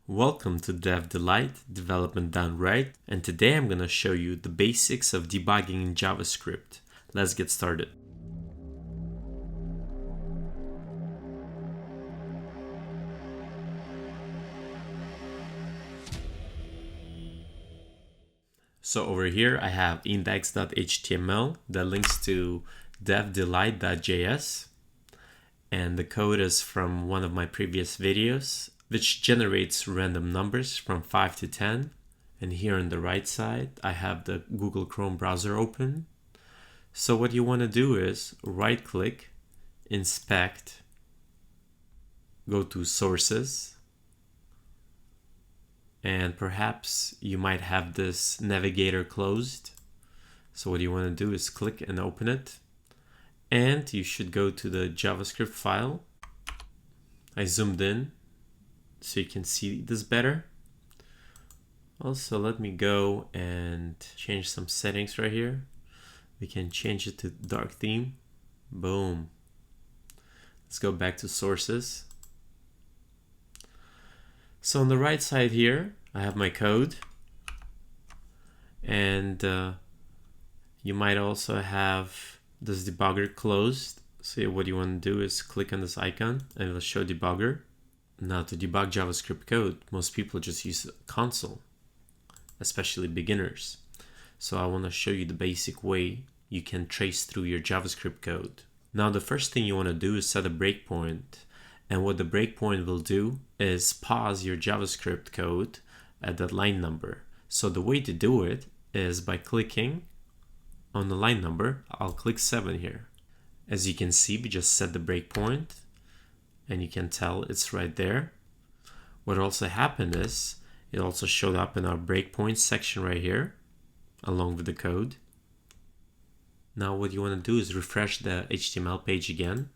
Welcome to Dev Delight, Development Done Right, and today I'm going to show you the basics of debugging in JavaScript. Let's get started. So over here I have index.html that links to devdelight.js, and the code is from one of my previous videos, which generates random numbers from 5 to 10. And here on the right side, I have the Google Chrome browser open. So what you want to do is right click, inspect, go to sources, and perhaps you might have this navigator closed. So what you want to do is click and open it. And you should go to the JavaScript file. I zoomed in so you can see this better. Also, let me go and change some settings right here. We can change it to dark theme. Boom. Let's go back to sources. So on the right side here, I have my code. And you might also have this debugger closed. So what you want to do is click on this icon and it will show debugger. Now to debug JavaScript code, most people just use console, especially beginners. So I want to show you the basic way you can trace through your JavaScript code. Now the first thing you want to do is set a breakpoint. And what the breakpoint will do is pause your JavaScript code at that line number. So the way to do it is by clicking on the line number. I'll click 7 here. As you can see, we just set the breakpoint and you can tell it's right there. What also happened is it also showed up in our breakpoint section right here along with the code. Now what you want to do is refresh the HTML page again.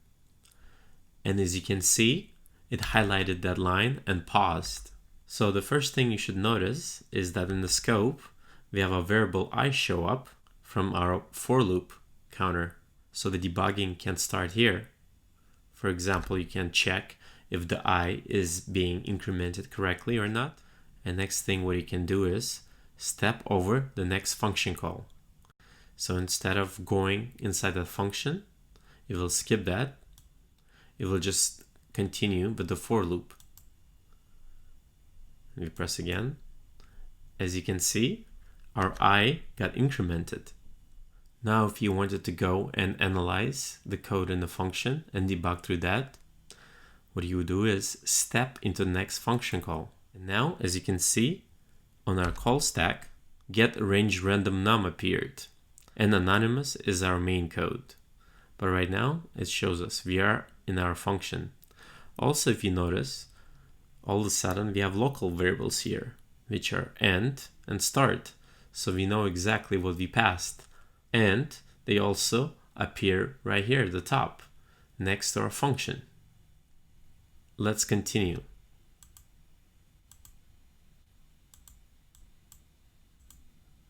And as you can see, it highlighted that line and paused. So the first thing you should notice is that in the scope, we have a variable I show up from our for loop counter. So the debugging can start here. For example, you can check if the I is being incremented correctly or not. And next thing what you can do is step over the next function call. So instead of going inside the function, it will skip that. It will just continue with the for loop. We press again. As you can see, our I got incremented. Now if you wanted to go and analyze the code in the function and debug through that, what you would do is step into the next function call. And now, as you can see, on our call stack, getRangeRandomNum appeared. And anonymous is our main code. But right now, it shows us we are in our function. Also, if you notice, all of a sudden we have local variables here, which are end and start. So we know exactly what we passed. And they also appear right here at the top, next to our function. Let's continue.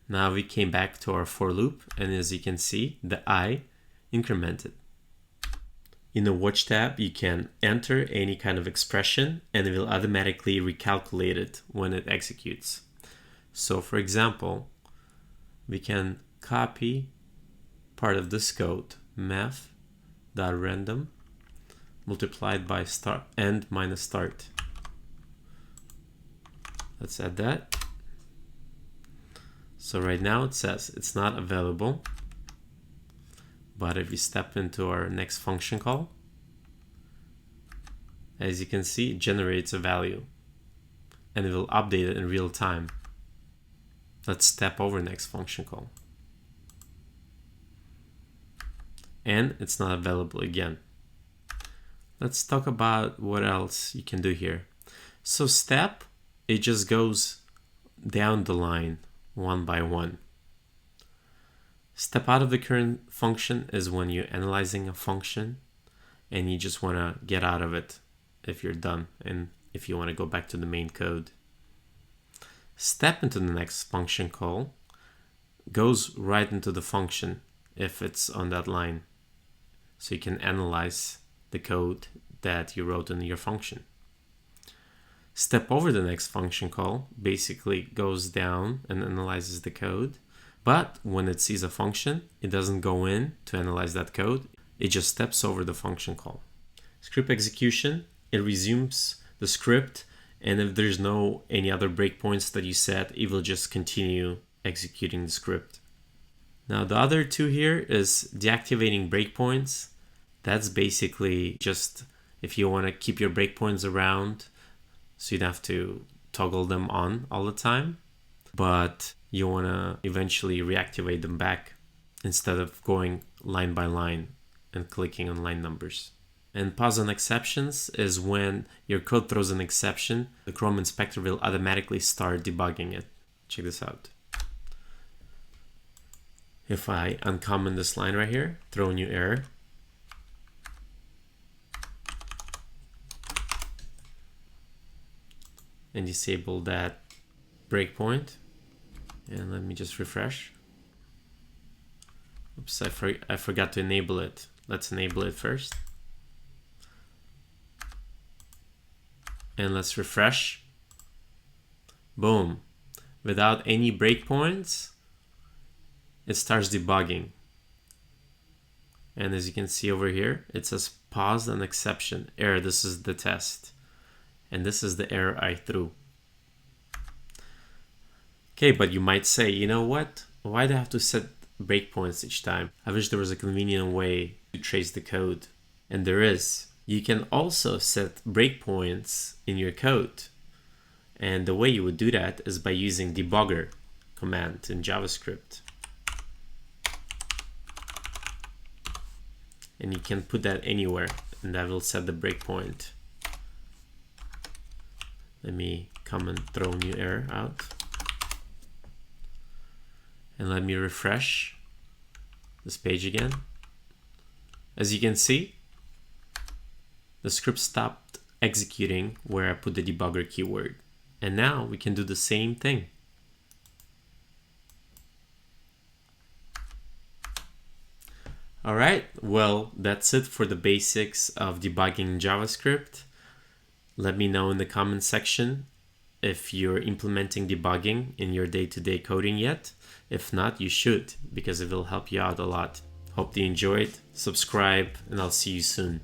Now we came back to our for loop, and as you can see, the I incremented. In the watch tab, you can enter any kind of expression and it will automatically recalculate it when it executes. So for example, we can copy part of this code, math.random multiplied by start end minus start. Let's add that. So right now it says it's not available. But if we step into our next function call, as you can see, it generates a value and it will update it in real time. Let's step over next function call. And it's not available again. Let's talk about what else you can do here. So step, it just goes down the line one by one. Step out of the current function is when you're analyzing a function and you just want to get out of it if you're done and if you want to go back to the main code. Step into the next function call goes right into the function if it's on that line. So you can analyze the code that you wrote in your function. step over the next function call, basically goes down and analyzes the code. But when it sees a function, it doesn't go in to analyze that code. It just steps over the function call. Script execution, it resumes the script, and if there's no any other breakpoints that you set, it will just continue executing the script. Now the other two here is deactivating breakpoints. That's basically just if you want to keep your breakpoints around, so you'd have to toggle them on all the time, but you want to eventually reactivate them back instead of going line by line and clicking on line numbers. And pause on exceptions is when your code throws an exception, the Chrome inspector will automatically start debugging it. Check this out. If I uncomment this line right here, throw a new error, and disable that breakpoint, and let me just refresh. Oops, I forgot to enable it. Let's enable it first. And let's refresh. Boom. Without any breakpoints, it starts debugging. And as you can see over here, it says pause and exception. Error, this is the test. And this is the error I threw. Okay, but you might say, you know what? Why do I have to set breakpoints each time? I wish there was a convenient way to trace the code. And there is. You can also set breakpoints in your code. And the way you would do that is by using debugger command in JavaScript. And you can put that anywhere, and that will set the breakpoint. Let me come and throw a new error out. And let me refresh this page again. As you can see, the script stopped executing where I put the debugger keyword. And now we can do the same thing. All right, well, that's it for the basics of debugging JavaScript. Let me know in the comment section if you're implementing debugging in your day-to-day coding yet. If not, you should, because it will help you out a lot. Hope you enjoyed, subscribe, and I'll see you soon.